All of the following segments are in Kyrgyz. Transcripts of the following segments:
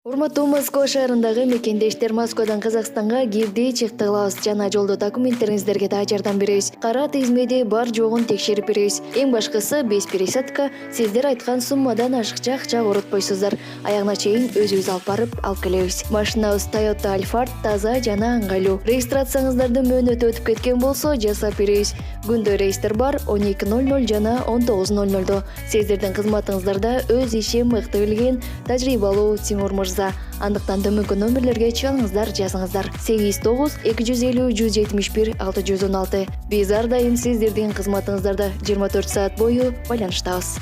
Урматтуу Москва шаарындагы мекендештер, Москвадан Казакстанга кирди чыкты кылабыз жана жолдо документтериңиздерге да жардам беребиз. Кара тизмеди бар жогун текшерип беребиз. Эң башкысы 5 пересадка, сиздер айткан суммадан ашыкча акча коротпойсуздар. Аягына чейин өзүбүз алып барып алып келебиз. Машинабыз Toyota Alphard таза жана ыңгайлуу. Регистрацияңыздардын мөөнөтү өтүп кеткен болсо жасап беребиз. Күндө рейстер бар 12:00 жана 19:00. Сиздердин кызматыңыздарда өз ишин мыкты билген тажрыйбалуу Тимур мырза. Андыктан төмөнкү номерлерге чыгыңыздар, жазыңыздар. 89 250 171 616. Биз ар дайым сиздердин кызматыңыздарда 24 саат бою байланыштабыз.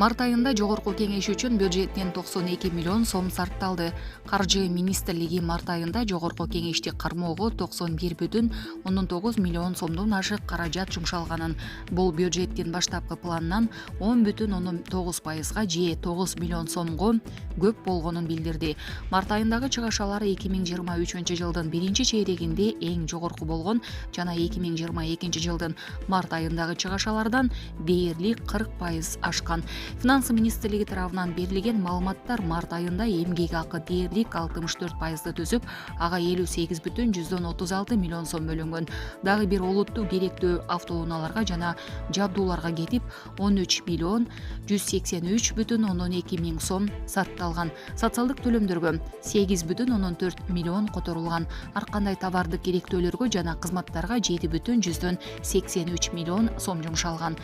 Март айында жогорку кеңеш үчүн бюджеттен 92 миллион сом сарпталды. Каржы министрлиги март айында жогорку кеңешти кармоого 91,9 миллион сомдон ашык каражат жумшалганын. Бул бюджеттин баштапкы планынан 10,9%га же 9 миллион сомго көп болгонун билдирди. Март айындагы чыгашалар 2023 жылдын биринчи чейрегинде эң жогорку болгон жана 2022 жылдын март айындагы чыгашалардан дээрлик 40% ашкан. Финансы министрлиги тарабынан берилген маалыматтар март айында эмгек акы дээрлик 64%ды түзүп, ага 58,36 миллион сом бөлүнгөн. Дагы бир олуттуу керектүү автоунааларга жана жабдууларга кетип 13 миллион 183,2 миң сом сарпталган. Социалдык төлөмдөргө 8,4 миллион которулган. Ар кандай товардык керектөөлөргө жана кызматтарга 7,83 миллион сом жумшалган.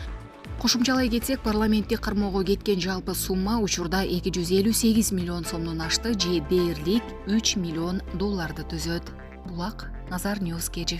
Кошумчалай кетсек, парламентти кармоого кеткен жалпы сумма учурда 258 миллион сомдон ашты же дээрлик 3 миллион долларды түзөт. Булак Назар Ньюс кежи.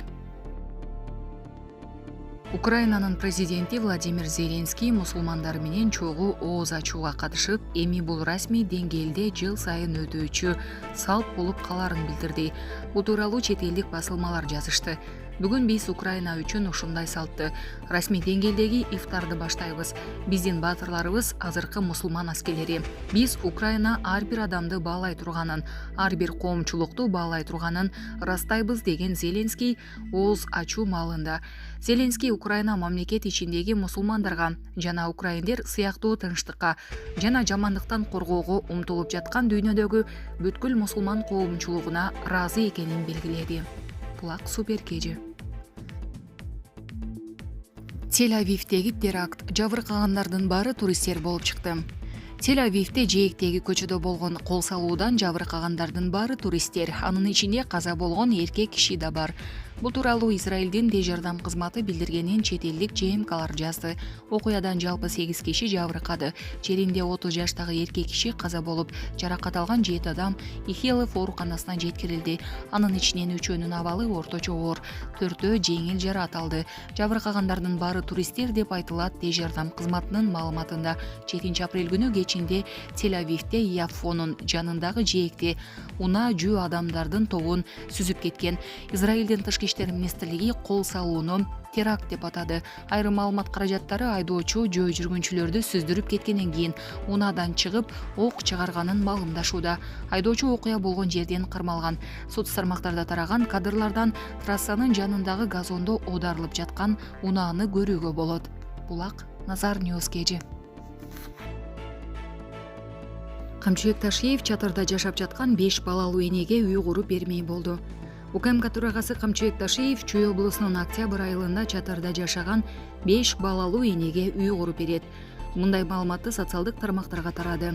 Украинанын президенти Владимир Зеленский мусулмандар менен чогуу ооз ачууга катышып, эми бул расмий деңгээлде жыл сайын өтүүчү салт болуп каларын билдирди. Бул тууралуу чет элдик басылмалар жазышты. Бүгүн биз Украина үчүн ушундай салтты расмий деңгээлдеги ифтарды баштайбыз. Биздин баатырларыбыз азыркы мусулман аскерлери. Биз Украина ар бир адамды баалай турганын, ар бир коомчулукту баалай турганын ырастайбыз деген Зеленский ооз ачуу маалында. Зеленский Украина мамлекет ичиндеги мусулмандарга жана украиндер сыяктуу тынчтыкка жана жамандыктан коргоого умтулуп жаткан дүйнөдөгү бүткүл мусулман коомчулугуна ыраазы экенин белгиледи. Булак Супер кежи. Тель-Авивдеги теракт. Жабыркагандардын баары туристтер болуп чыкты. Тель-Авивде жээктеги көчөдө болгон кол салуудан жабыркагандардын баары туристтер. Анын ичинде каза болгон эркек киши да бар. Бул тууралуу Израилдин тез жардам кызматы билдиргенин чет элдик ЖМКлар жазды. Окуядан жалпы 8 киши жабыркады. Жеринде 30 жаштагы эркек киши каза болуп, жаракат алган 7 адам Ихилов ооруканасына жеткирилди. Анын ичинен 3өөнүн абалы орточо оор, 4-өө жеңил жараат алды. Жабыркагандардын баары туристтер деп айтылат тез жардам кызматынын маалыматында. 7 апрель күнү кечинде Тель-Авивде Яффонун жанындагы жээкте унаа жөө адамдардын тобун сүзүп кеткен. Израилдин тышкы иштер министрлиги кол салууну теракт деп атады. Айрым маалымат каражаттары айдоочу жөө жүргүнчүлөрдү сүздүрүп кеткенден кийин унаадан чыгып ок чыгарганын маалымдашууда. Айдоочу окуя болгон жерден кармалган. Соц тармактарда тараган кадрлардан трассанын жанындагы газондо оодарылып жаткан унааны көрүүгө болот. Булак Назар Ньюс кежи. Камчыбек Ташиев чатырда жашап жаткан 5 балалуу энеге үй куруп бермей болду. УКМК төрагасы Камчыбек Ташиев Чүй облусунун октябрь айылында чатырда жашаган 5 балалуу энеге үй куруп берет. Мындай маалыматты социалдык тармактарга тарады.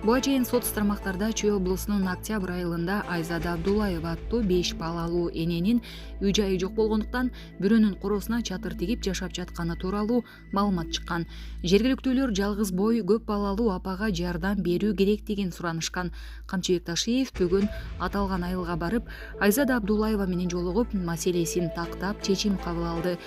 Буга чейин соц тармактарда Чүй облусунун октябрь айылында Айзада Абдулаева аттуу 5 балалуу эненин үй жайы жок болгондуктан бирөөнүн коросуна чатыр тигип жашап жатканы тууралуу маалымат чыккан. Жергиликтүүлөр жалгыз бой көп балалуу апага жардам берүү керектигин суранышкан. Камчыбек Ташиев бүгүн аталган айылга барып, Айзада Абдулаева менен жолугуп, маселесин тактап чечим кабыл алды.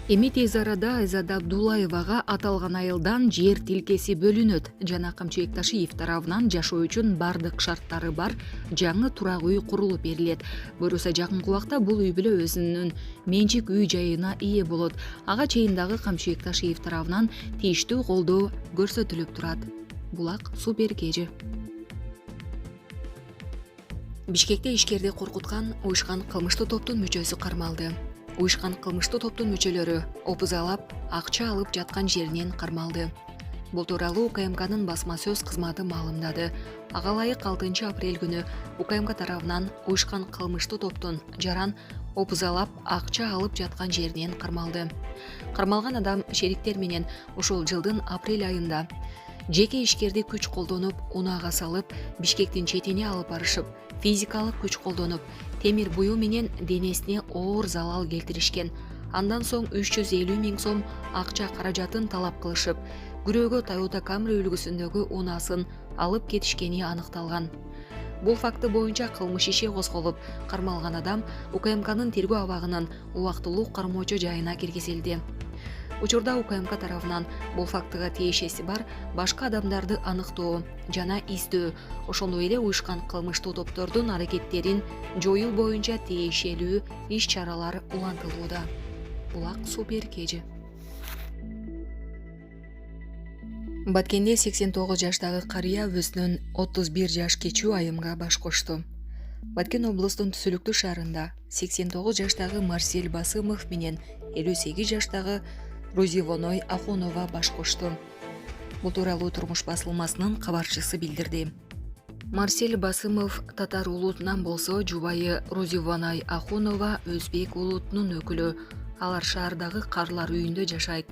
Эми тез арада Айзада Абдулаевага аталган айылдан жер тилкеси бөлүнөт жана Камчыбек Ташиев тарабынан жашоо үчүн бардык шарттары бар жаңы турак үй курулуп берилет. Буюрса жакынкы убакта бул үй бүлө өзүнүн менчик үй жайына ээ болот. Ага чейин дагы Камчыбек Ташиев тарабынан тийиштүү колдоо көрсөтүлүп турат. Булак Супер кежи. Бишкекте ишкерди коркуткан уюшкан кылмыштуу топтун мүчөсү кармалды. Уюшкан кылмыштуу топтун мүчөлөрү опузалап, акча алып жаткан жеринен кармалды. Бул тууралуу УКМКнын басма сөз кызматы маалымдады. Ага ылайык 6 апрель күнү УКМК тарабынан уюшкан кылмыштуу топтун жаран опузалап акча алып жаткан жеринен кармалды. Кармалган адам шериктер менен ушул жылдын апрель айында жеке ишкерди күч колдонуп унаага салып Бишкектин четине алып барышып, физикалык күч колдонуп темир буюу менен денесине оор залал келтиришкен. Андан соң 350 000 сом акча каражатын талап кылышып, күрөөгө Toyota Camry үлгүсүндөгү унаасын алып кетишкени аныкталган. Бул факты боюнча кылмыш иши козголуп, кармалган адам УКМКнын тергөө абагынын убактылуу кармоочу жайына киргизилди. Учурда УКМК тарабынан бул фактыга тиешеси бар башка адамдарды аныктоо жана издөө, ошондой эле уюшкан кылмыштуу топтордун аракеттерин жоюу боюнча тиешелүү иш-чаралар улантылууда. Булак Супер Кежи. Баткенде 89 жаштагы карыя өзүнүн 31 жаш кечүү айымга баш кошту. Баткен облустун Түзүлүктүү шаарында 89 жаштагы Марсель Басымов менен 58 жаштагы Розивоной Ахунова баш кошту. Бул тууралуу турмуш басылмасынын кабарчысы билдирди. Марсель Басымов татар улутунан болсо, жубайы Розивоной Ахунова өзбек улутунун өкүлү. Алар шаардагы карлар үйүндө жашайт.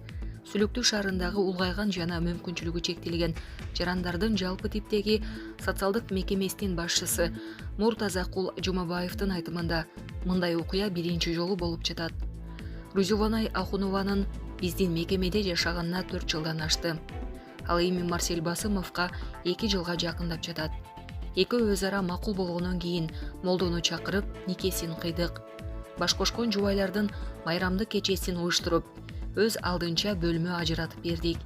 Сүлүктүү шаарындагы улгайган жана мүмкүнчүлүгү чектелген жарандардын жалпы типтеги социалдык мекемесинин башчысы Муртазакул Жумабаевдин айтымында мындай окуя биринчи жолу болуп жатат. Розивоной Ахунованын биздин мекемеде жашаганына 4 жылдан ашты. Ал эми Марсель Басымовго 2 жылга жакындап жатат. Экөө өз ара макул болгондон кийин молдону чакырып никесин кыйдык. Баш кошкон жубайлардын майрамдык кечесин уюштуруп, өз алдынча бөлмө ажыратып бердик.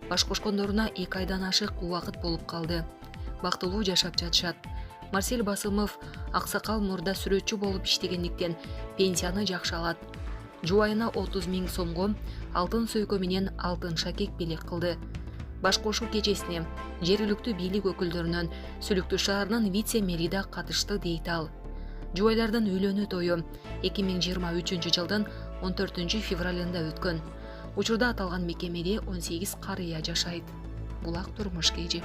Баш кошкондоруна 2 айдан ашык убакыт болуп калды. Бактылуу жашап жатышат. Марсель Басымов аксакал мурда сүрөтчү болуп иштегендиктен пенсияны жакшы алат. Жубайына 30 000 сомго алтын сөйкө менен алтын шакек белек кылды. Баш кошуу кечесине жергиликтүү бийлик өкүлдөрүнөн Сүлүктүү шаарынын вице-мэри да катышты дейт ал. Жубайлардын үйлөнүү тою 2023 жылдын 14 февралында өткөн. Учурда аталган мекемеде 18 карыя жашайт. Булак Турмуш Кежи.